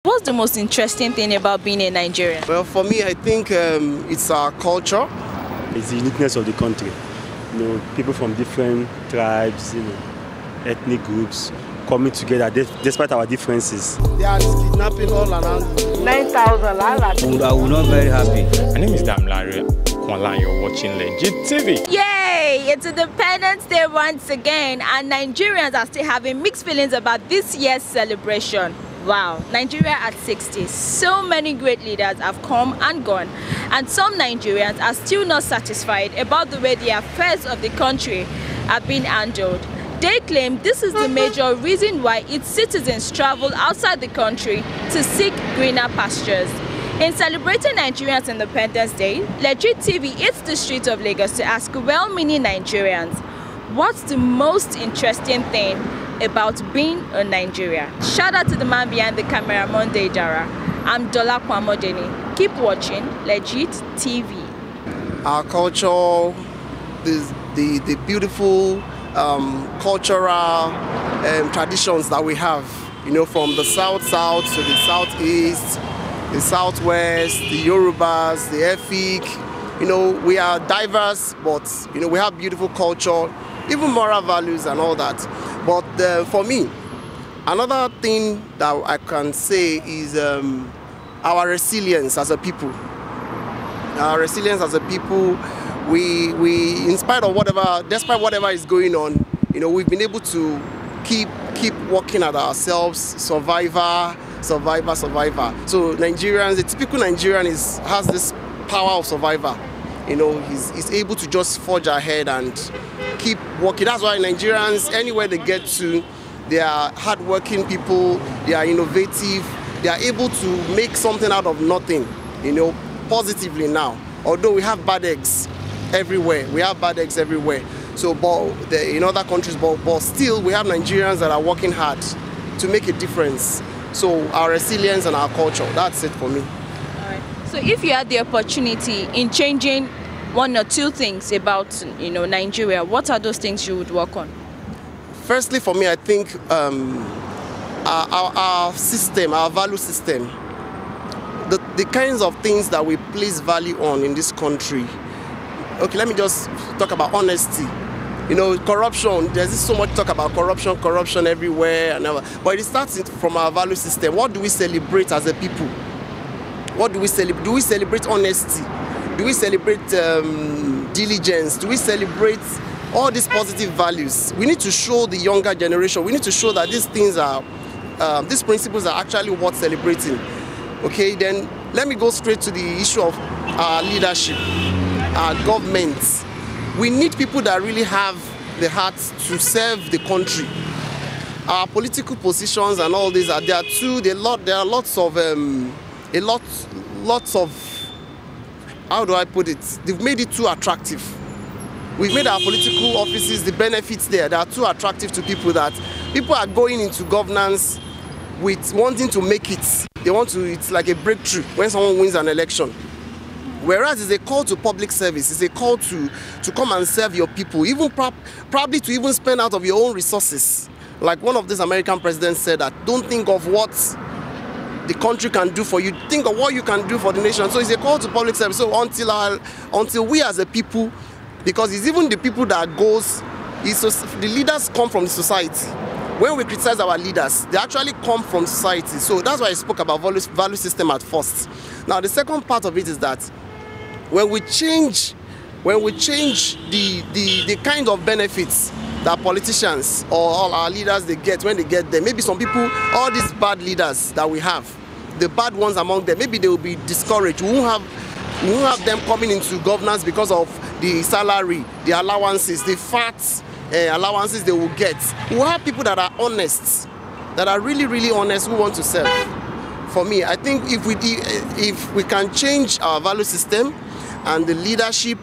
What's the most interesting thing about being a Nigerian? Well, for me, I think it's our culture. It's the uniqueness of the country. People from different tribes, ethnic groups coming together despite our differences. They are kidnapping all around. 9,000. I will not very happy. My name is Damilare. You're watching Legit TV. Yay! It's Independence Day once again, and Nigerians are still having mixed feelings about this year's celebration. Wow, Nigeria at 60. So many great leaders have come and gone, and some Nigerians are still not satisfied about the way the affairs of the country are being handled. They claim this is the major reason why its citizens travel outside the country to seek greener pastures. In celebrating Nigerians' Independence Day, Legit TV hits the streets of Lagos to ask well-meaning Nigerians, what's the most interesting thing about being a Nigerian? Shout out to the man behind the camera, Monday Jara. I'm Dolapo Amodeni. Keep watching Legit TV. Our culture, the beautiful cultural traditions that we have, from the south to the southeast, the southwest, the Yorubas, the Efik. We are diverse, but we have beautiful culture, even moral values and all that. But for me, another thing that I can say is our resilience as a people. Our resilience as a people, we in spite of despite whatever is going on, we've been able to keep working at ourselves, survivor. So Nigerians, the typical Nigerian has this power of survivor. He's able to just forge ahead and keep working. That's why Nigerians, anywhere they get to, they are hardworking people, they are innovative, they are able to make something out of nothing, positively now. Although we have bad eggs everywhere, So, in other countries, but still we have Nigerians that are working hard to make a difference. So our resilience and our culture, that's it for me. All right. So if you had the opportunity in changing one or two things about Nigeria, what are those things you would work on? Firstly, for me, I think our system, our value system, the kinds of things that we place value on in this country. Okay, let me just talk about honesty. Corruption, there's so much talk about corruption everywhere, but it starts from our value system. What do we celebrate as a people? What do we celebrate? Do we celebrate honesty? Do we celebrate diligence? Do we celebrate all these positive values? We need to show the younger generation, we need to show that these principles are actually worth celebrating. Okay, then let me go straight to the issue of our leadership, our government. We need people that really have the heart to serve the country. Our political positions and all these there are lots of how do I put it? They've made it too attractive. We've made our political offices, the benefits there, they are too attractive to people that people are going into governance with wanting to make it. It's like a breakthrough when someone wins an election. Whereas it's a call to public service, it's a call to come and serve your people, even probably to even spend out of your own resources. Like one of these American presidents said that don't think of what the country can do for you, think of what you can do for the nation. So it's a call to public service. So until we as a people, because it's even the people that the leaders come from the society. When we criticize our leaders, they actually come from society. So that's why I spoke about value system at first. Now the second part of it is that when we change the kind of benefits that politicians or all our leaders they get when they get there, maybe some people, all these bad leaders that we have, the bad ones among them, maybe they will be discouraged. We won't have them coming into governance because of the salary, the allowances, the fat allowances they will get. We'll have people that are honest, that are really, really honest, who want to serve. For me, I think if we can change our value system and the leadership,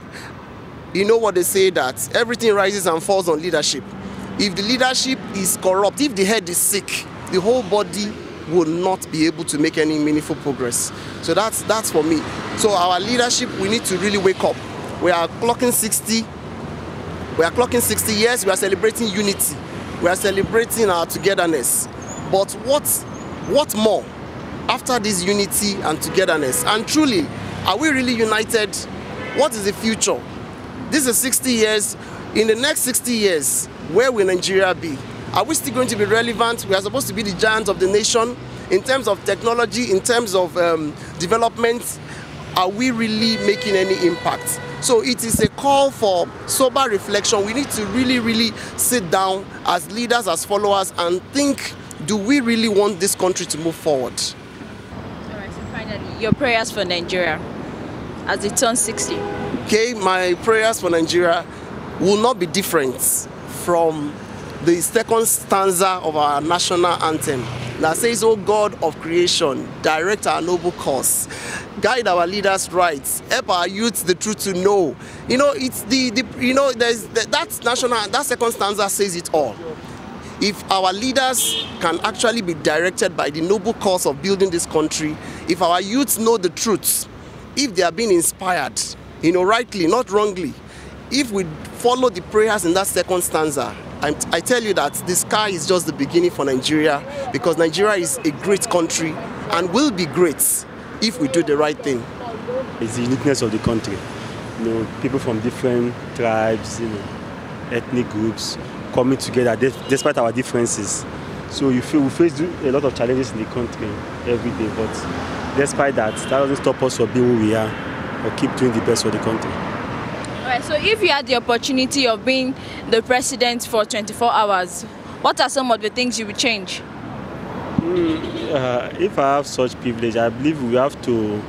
what they say, that everything rises and falls on leadership. If the leadership is corrupt, if the head is sick, the whole body will not be able to make any meaningful progress. So that's for me. So our leadership, we need to really wake up. We are clocking 60. We are clocking 60 years. We are celebrating unity. We are celebrating our togetherness. But what more? after this unity and togetherness? And truly, are we really united? What is the future? This is 60 years. In the next 60 years, where will Nigeria be? Are we still going to be relevant? We are supposed to be the giants of the nation in terms of technology, in terms of development. Are we really making any impact? So it is a call for sober reflection. We need to really sit down as leaders, as followers, and think, do we really want this country to move forward? All right, so finally, your prayers for Nigeria as it turns 60. Okay, my prayers for Nigeria will not be different from the second stanza of our national anthem that says, "Oh God of creation, direct our noble course, guide our leaders right, help our youth the truth to know." You know, it's that second stanza says it all. If our leaders can actually be directed by the noble cause of building this country, if our youths know the truth, if they are being inspired, rightly, not wrongly, if we follow the prayers in that second stanza, I tell you that the sky is just the beginning for Nigeria, because Nigeria is a great country and will be great if we do the right thing. It's the uniqueness of the country. People from different tribes, ethnic groups coming together despite our differences. So we face a lot of challenges in the country every day, but despite that doesn't stop us from being who we are or keep doing the best for the country. All right, so if you had the opportunity of being the president for 24 hours, what are some of the things you would change? If I have such privilege, I believe we have to.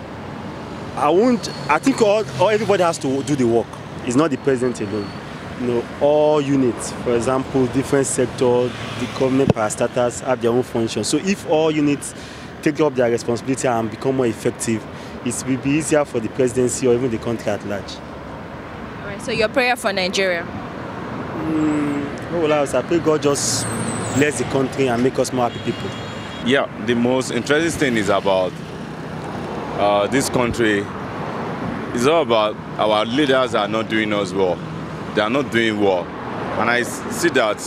I think everybody has to do the work. It's not the president alone. All units, for example, different sectors, the government parastatals have their own function. So if all units take up their responsibility and become more effective, it will be easier for the presidency or even the country at large. All right, so your prayer for Nigeria? I pray God just bless the country and make us more happy people. Yeah, the most interesting thing is about this country. It's all about our leaders are not doing us well. They are not doing well. And I see that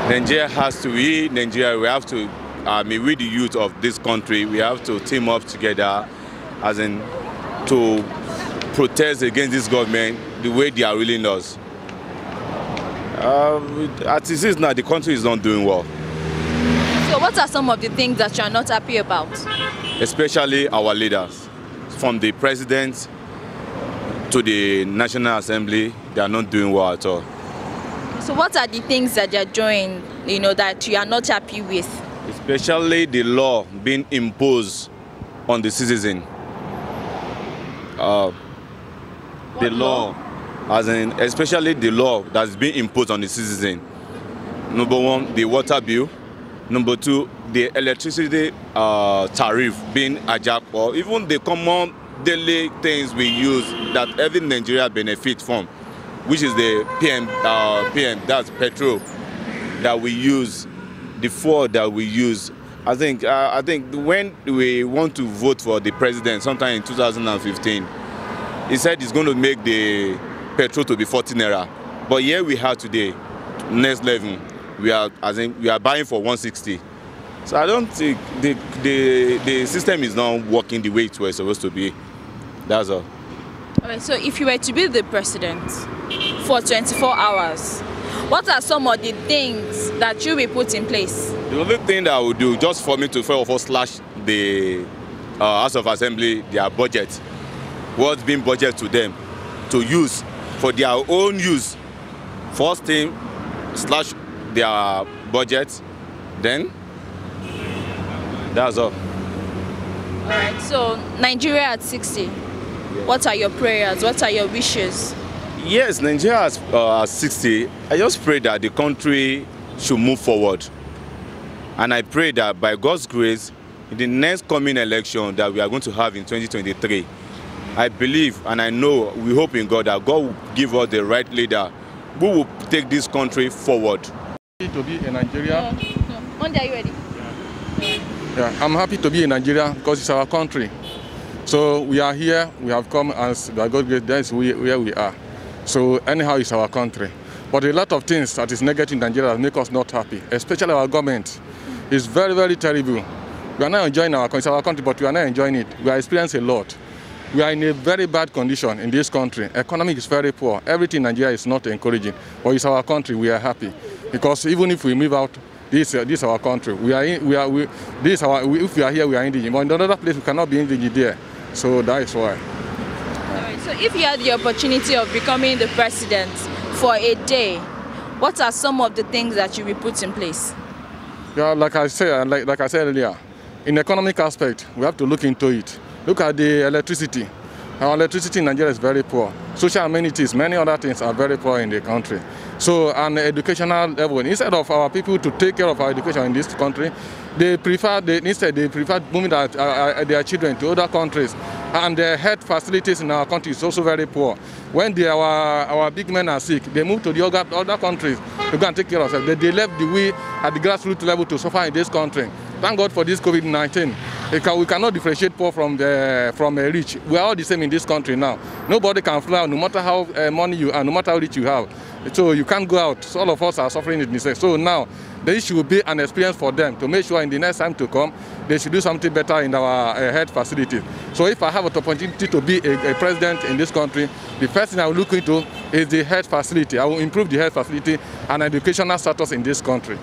Nigeria we have to, we the youth of this country, we have to team up together as in to protest against this government the way they are ruling us. As it is now, the country is not doing well. So what are some of the things that you are not happy about? Especially our leaders, from the president to the National Assembly, they are not doing well at all. So what are the things that they are doing, that you are not happy with? Especially the law being imposed on the citizen. The law, especially the law that's being imposed on the citizen. Number one, the water bill. Number two, the electricity tariff being hijacked, or even the common daily things we use that every Nigeria benefits from, which is the PM, that's petrol that we use, the fuel that we use. I think when we want to vote for the president, sometime in 2015, he said he's going to make the petrol to be 40 naira. But here we have today, next level, we are buying for 160. So I don't think the system is not working the way it was supposed to be. That's all. All right, so if you were to be the president for 24 hours, what are some of the things that you will put in place? The only thing that I would do, just for me to first of all slash the House of Assembly, their budget, what's being budgeted to them to use for their own use. First thing, slash their budget, then that's all. All right, so Nigeria at 60. What are your prayers? What are your wishes? Yes, Nigeria at 60. I just pray that the country should move forward. And I pray that by God's grace, in the next coming election that we are going to have in 2023, I believe and I know, we hope in God that God will give us the right leader who will take this country forward. To be in Nigeria. No. Monday, are you ready? Yeah, I'm happy to be in Nigeria because it's our country. So we are here, we have come as by God's grace, that's where we are. So anyhow, it's our country. But a lot of things that is negative in Nigeria that make us not happy, especially our government. It's very, very terrible. We are not enjoying our country, but we are not enjoying it. We are experiencing a lot. We are in a very bad condition in this country. Economy is very poor. Everything in Nigeria is not encouraging. But it's our country. We are happy because even if we move out, this is our country. If we are here, we are indigent. But in another place, we cannot be indigent there. So that is why. Alright, so if you had the opportunity of becoming the president for a day, what are some of the things that you will put in place? Yeah, like I said earlier, in economic aspect, we have to look into it. Look at the electricity. Our electricity in Nigeria is very poor. Social amenities, many other things are very poor in the country. So, on the educational level, instead of our people to take care of our education in this country, instead they prefer moving their children to other countries. And the health facilities in our country is also very poor. When our big men are sick, they move to the other countries to go and take care of them. They left the way at the grassroots level to suffer in this country. Thank God for this COVID-19. We cannot differentiate poor from rich. We are all the same in this country now. Nobody can fly out, no matter how money you are, no matter how rich you have. So you can't go out. So all of us are suffering in this. So now, this should be an experience for them to make sure in the next time to come, they should do something better in our health facilities. So if I have an opportunity to be a president in this country, the first thing I will look into is the health facility. I will improve the health facility and educational status in this country.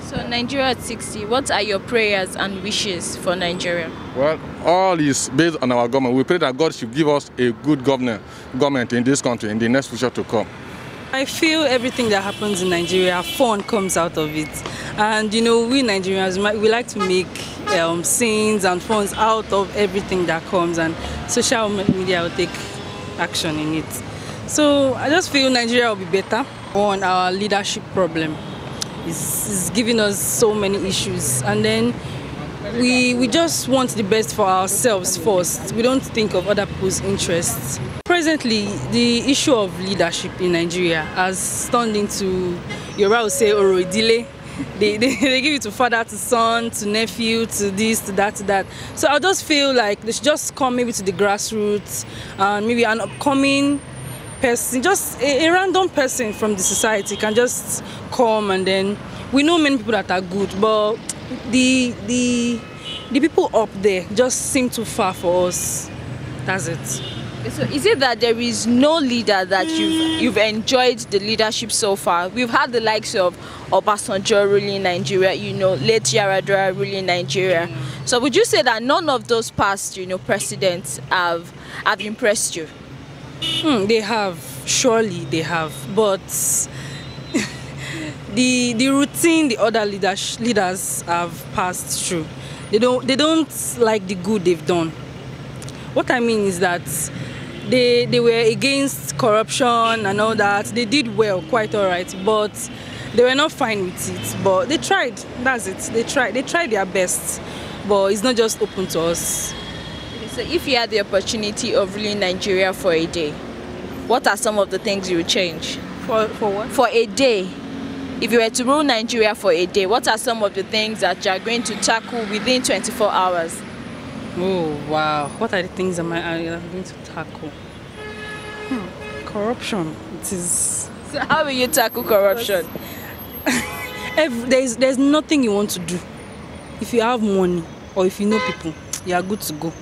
So Nigeria at 60, what are your prayers and wishes for Nigeria? Well, all is based on our government. We pray that God should give us a good government in this country in the next future to come. I feel everything that happens in Nigeria, fun comes out of it. And you know, we Nigerians, we like to make scenes and funs out of everything that comes, and social media will take action in it. So I just feel Nigeria will be better. On our leadership problem is giving us so many issues, and then we just want the best for ourselves first. We don't think of other people's interests. Presently, the issue of leadership in Nigeria has turned into, Yoruba will say, Oro Idile. They give it to father, to son, to nephew, to this, to that, to that. So I just feel like they should just come maybe to the grassroots, and maybe an upcoming person, just a random person from the society can just come, and then we know many people that are good, but the people up there just seem too far for us. That's it. So is it that there is no leader that you've enjoyed the leadership so far? We've had the likes of Obasanjo ruling Nigeria, you know, late Yaradua ruling Nigeria. So would you say that none of those past, presidents have impressed you? They have, surely they have, but the routine the other leaders have passed through, they don't like the good they've done. What I mean is that they were against corruption and all that. They did well, quite all right, but they were not fine with it. But they tried. That's it. They tried their best, but it's not just open to us. So if you had the opportunity of ruling Nigeria for a day, what are some of the things you would change? For what? For a day. If you were to rule Nigeria for a day, what are some of the things that you are going to tackle within 24 hours? Oh, wow. What are the things I'm going to tackle? Corruption. It is... So how will you tackle corruption? There's nothing you want to do. If you have money or if you know people, you are good to go.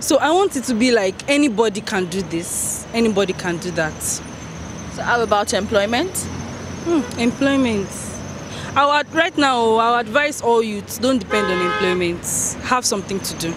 So I want it to be like anybody can do this, anybody can do that. So how about employment? Employment. Right now, I would advise all youths, don't depend on employment. Have something to do.